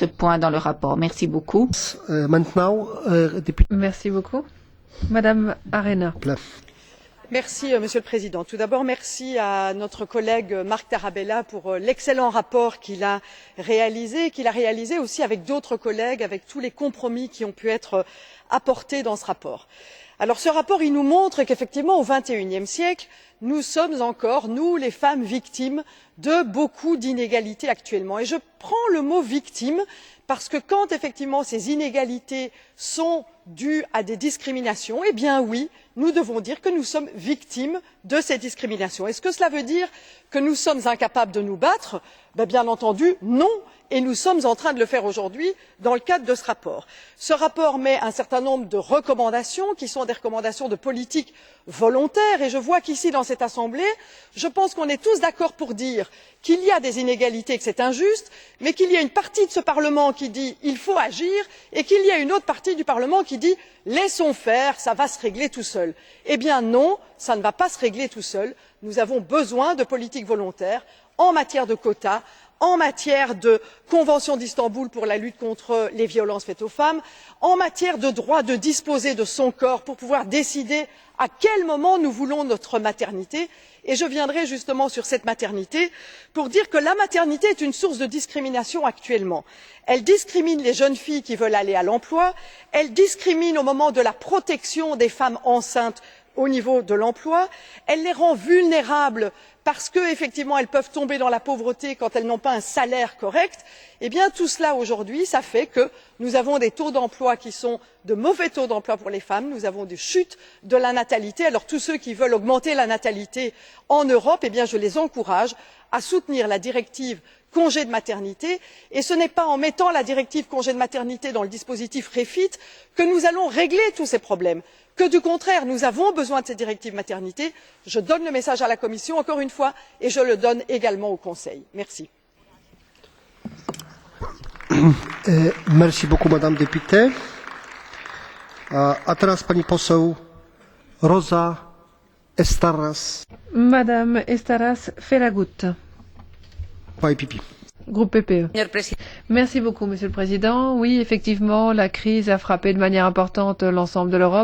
ce point dans le rapport. Merci beaucoup. Merci beaucoup. Madame Arena. Merci, Monsieur le Président. Tout d'abord, merci à notre collègue Marc Tarabella pour l'excellent rapport qu'il a réalisé aussi avec d'autres collègues, avec tous les compromis qui ont pu être apportés dans ce rapport. Alors, ce rapport, il nous montre qu'effectivement, au XXIe siècle, nous sommes encore, nous, les femmes, victimes de beaucoup d'inégalités actuellement. Et je prends le mot victime parce que quand effectivement ces inégalités sont dues à des discriminations, eh bien oui, nous devons dire que nous sommes victimes de ces discriminations. Est-ce que cela veut dire que nous sommes incapables de nous battre? Bien entendu, non. Et nous sommes en train de le faire aujourd'hui dans le cadre de ce rapport. Ce rapport met un certain nombre de recommandations qui sont des recommandations de politique volontaire et je vois qu'ici dans cette assemblée, je pense qu'on est tous d'accord pour dire qu'il y a des inégalités et que c'est injuste, mais qu'il y a une partie de ce Parlement qui dit il faut agir et qu'il y a une autre partie du Parlement qui dit laissons faire, ça va se régler tout seul. Eh bien non, ça ne va pas se régler tout seul. Nous avons besoin de politique volontaire en matière de quotas, en matière de convention d'Istanbul pour la lutte contre les violences faites aux femmes, en matière de droit de disposer de son corps pour pouvoir décider à quel moment nous voulons notre maternité. Et je viendrai justement sur cette maternité pour dire que la maternité est une source de discrimination actuellement. Elle discrimine les jeunes filles qui veulent aller à l'emploi, elle discrimine au moment de la protection des femmes enceintes au niveau de l'emploi, elle les rend vulnérables parce qu'effectivement elles peuvent tomber dans la pauvreté quand elles n'ont pas un salaire correct. Eh bien tout cela aujourd'hui, ça fait que nous avons des taux d'emploi qui sont de mauvais taux d'emploi pour les femmes, nous avons des chutes de la natalité. Alors tous ceux qui veulent augmenter la natalité en Europe, eh bien je les encourage à soutenir la directive congé de maternité et ce n'est pas en mettant la directive congé de maternité dans le dispositif REFIT que nous allons régler tous ces problèmes, que du contraire nous avons besoin de cette directive maternité. Je donne le message à la Commission encore une fois et je le donne également au Conseil. Merci. Merci beaucoup, Madame députée. A teraz pani poseł Rosa Estaras. Madame Estaras Ferragut. Groupe PPE. Merci beaucoup, Monsieur le Président. Oui, effectivement, la crise a frappé de manière importante l'ensemble de l'Europe.